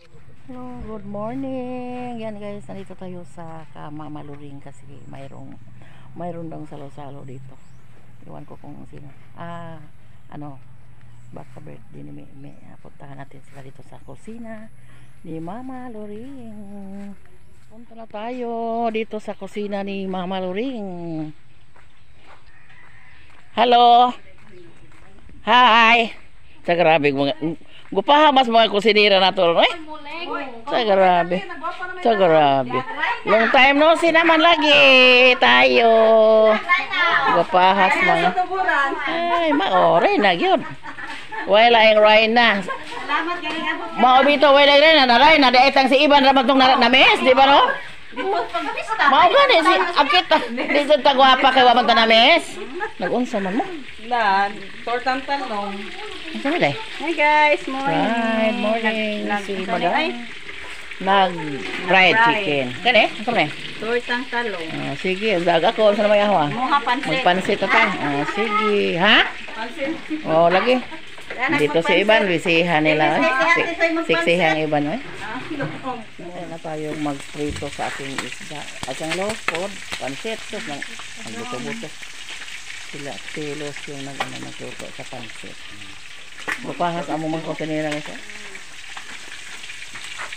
Hello, good morning. Yan guys, nandito tayo sa Mamaluring kasi mayroon daw salo-salo dito. Iwan ko kung sino. Baka birthday ni Meme. Puntahan natin sila dito sa kusina ni Mama Luring. Punta na tayo dito sa kusina ni Mama Luring. Hello. Hi. Sa grabe mga gupahamas mga kusinira na to, eh? Sa grabe. Sa grabe. Long time no see naman lagi tayo. Gupahas mga. Ay, maore na gyud. Wala ang rain na. Mao bito wala rin na rain na daetang si Iban ra magtong names, di ba no? Mao gani si akit di sa tagwapa kay wa man ta names. Nag-unsa man mo? Na, tortang talong. Asa man day? Hi guys, morning. Right, morning. Si Madam. Nag-fried chicken. Kani? Ito na. Tortang talong. Sige, daga ko sa may ahwa. Muha pansit. Magpansit ata. Sige, ha? Oh, lagi. Dito si Iban, bisihan nila. Siksihan Iban, eh. Ayan na tayo magprito sa ating isda. At yung low food, pansit. Sus, nagbuto-buto. Sila, tilos yung nagluto sa pansit. Bupahas amo mga kontinera guys.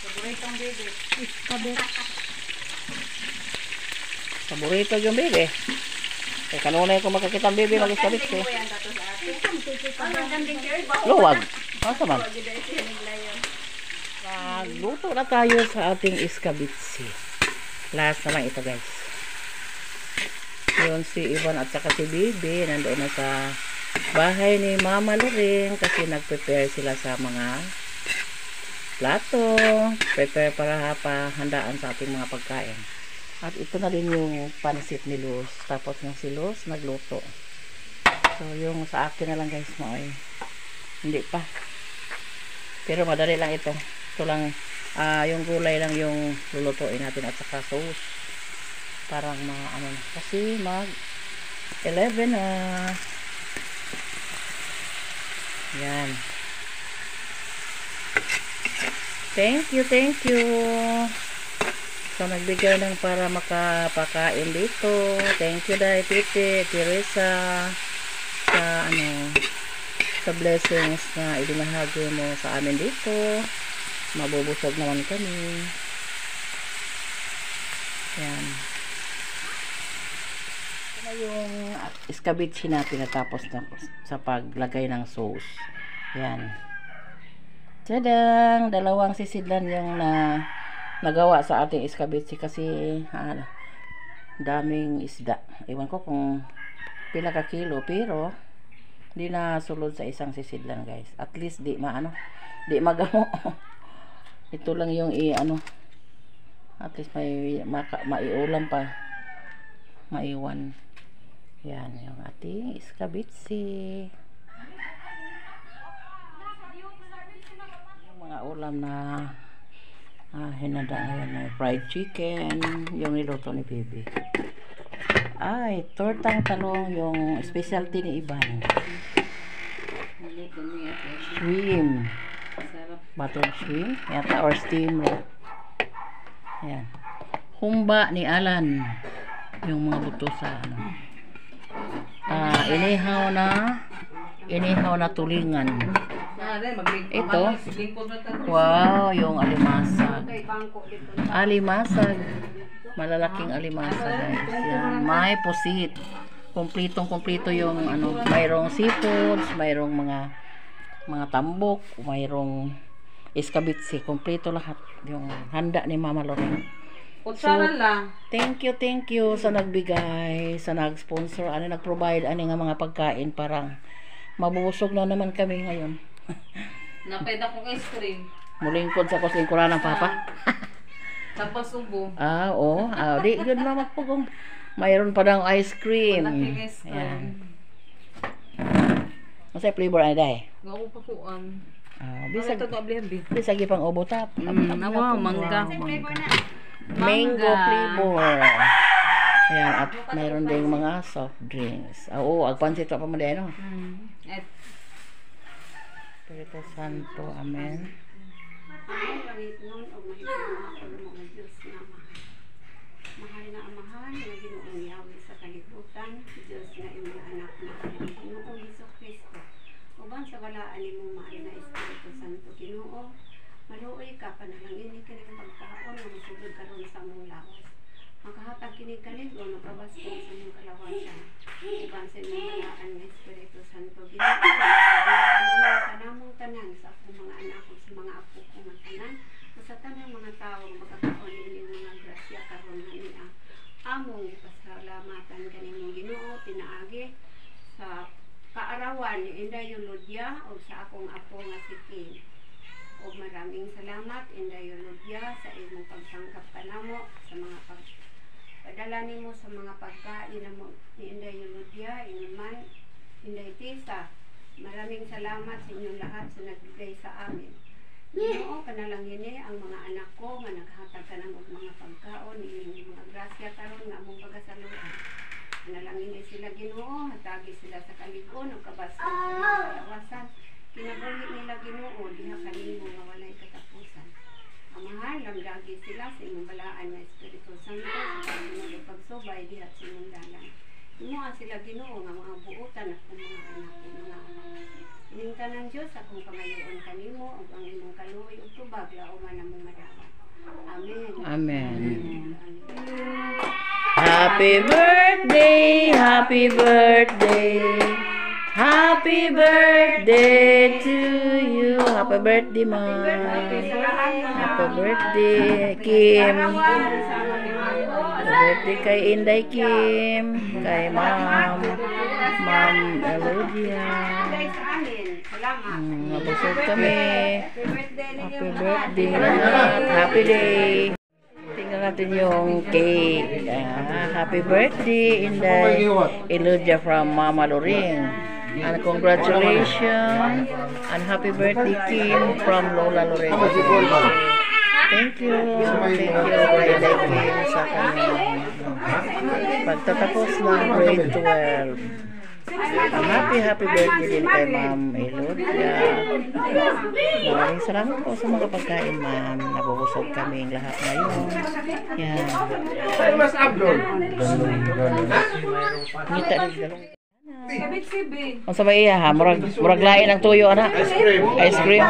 Paboritong bebe. Paborito yung bebe. Eh, kanunay ko makakita ang bebe mag-iskabit eh. Luwag. Ano sa man? Magluto na tayo sa ating iskabitsi. Last na lang ito guys. Yun si Ivan at saka si Bibi nandoon na sa bahay ni Mama Luring kasi nag-prepare sila sa mga plato. Prepare para handaan sa ating mga pagkain. At ito na din yung pansit ni Luz. Tapos yung si Luz nagluto. So yung sa akin na lang guys mo ay hindi pa. Pero madali lang ito. Ito lang yung gulay lang yung lulutuin natin at saka sauce. Parang ano kasi mag 11 na. Yan. Thank you. So nagbigay ng para makapakain dito. Thank you dahil Titi, Teresa sa blessings na ibinahagi mo sa amin dito. Mabubusog naman kami. Yan. Ito na yung iskabitsi natin natapos na sa paglagay ng sauce. Yan. Tadang! Dalawang sisidlan yung nagawa sa ating iskabitsi kasi daming isda. Iwan ko kung pila ka kilo pero di na sulod sa isang sisidlan guys. At least di di magamo. Ito lang yung at least may maiulam pa, maiwan. Yan yung ating iskabitsi. Yung mga ulam na hinanda ngayon na fried chicken, yung niluto ni Bibi. Ay, tortang talong, yung specialty ni Iban. Shrimp. Buttered shrimp yata or steam. Ayan. Humba ni Alan. Yung mga buto sa inihaw na tulingan. Ito. Wow, yung alimasag. Malalaking alimasag guys. Yan. May pusit. Kumplito yung mayroong seafoods, mayroong mga tambok, mayroong iskabitsi, kumpleto lahat yung handa ni Mama Luring. So, thank you sa nagbigay, sa nag-sponsor, nag-provide nga mga pagkain, parang mabusog na naman kami ngayon. Napeda kong ice cream. Mulingkod sa kuslingkuran ng Papa. Tapos subo. Oo. Di good na magpugong. Mayroon pa daw ice cream. Malaking ice cream. Ayan. Masay flavor ay day. Gawa pa kuan. Bisag ipang obotap. Nawa, mangga. Mango flavor. Ayan, at mayroon ding mga soft drinks. Oo, agpansit pa mo din, no? Espiritu Santo, amen. Ang langit nun o mahigit mo mga Diyos na mahal. Mahal na amahan na Ginoong Yahweh sa kalibutan, Diyos na iyong anak na Ginoong Hesus Kristo. Uban sa balaan ni mong mahal na Espiritu Santo Ginoo, maluoy ka panalangin ka ng pagkaon na masugod karon sa mong lawas. Makahatag kinig kalig o nagkabasto sa mong kalawasan. Uban sa imong balaan na Espiritu Santo Ginoo, kanamong tanan sa akong mga anak o sa mga apo ko nga tanan, o sa tanang mga tao magkakaon inyong mga grasya karon nga niya. Among ipasalamatan kanimong Ginoo tinaagi sa kaarawan ni Inday Yolodya o sa akong apo nga si Kim. O maraming salamat Inday Yolodya sa imong pagsangkap kanamo sa mga padala nimo sa mga pagkain namo ni Inday Yolodya, inuman Inday Tisa. Maraming salamat sa inyong lahat sa nagbigay sa amin. Ginoo, kanalangin ang mga anak ko nga naghatag ka ng mga pagkaon, inyong mga grasya karon nga among pagasaluan. Kanalangin sila Ginoo, hatagi sila sa kaligon o kabastos sa mga kalawasan. Kinabuhi nila Ginoo, diha kanimo nga walay katapusan. Amahan, lamdagi sila sa imong balaan na Espiritu Santo sa pagsunod ug pagsubay diha sa imong dalan. Imuha sila Ginoo nga mga buutan at kung mga anak ko mga ining tanan Diyos akong pangayoon kanimo ug ang imong kaluoy ug tubag lauman namong madawat. Amen. Amen. Amen. Happy birthday, happy birthday. Happy birthday to you. Happy birthday, Ma. Happy birthday, Kim. Happy birthday kay Inday Kim. Kay Ma'am Elodia. Salamat. Mabusog kami. Happy birthday ninyo Happy lahat. birthday lahat. Happy day. Tingnan natin yung cake. Happy birthday, Inday Elodia from Mama Loring. And congratulations. And happy birthday, Kim from Lola Loring. Thank you. Thank you kay Inday Kim sa kanyang pagtatapos ng grade 12. Happy birthday din kay Ma'am Elodia. Maraming salamat po sa mga pagkain, Ma'am. Nabubusog kami lahat ngayon. Yan. Mas Abdul. Ngita rin galong. Sibig-sibig. Ang sabay iya ha, murag lain ang tuyo ana. Ice cream.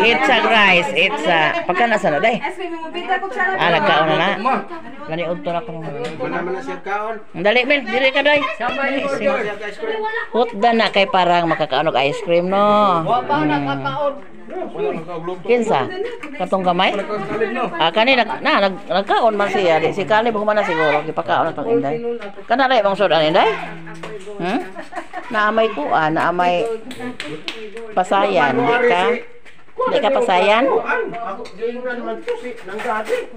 It's a rice, it's a. Pagka nasa na day. Nagkaon na na. Gani udto na ko. Wala man na siya kaon. Dali men, dili ka day. Hutda na kay parang makakaanog ice cream no. Kinsa? Katong gamay? Kani nagkaon man siya. Si Kalib humana siguro gipakaon na tong Inday. Kana lay bang soda Inday? Naamay kuan, naamay pasayan, di ka pasayan? Ako, di ko naman tusi ng dati.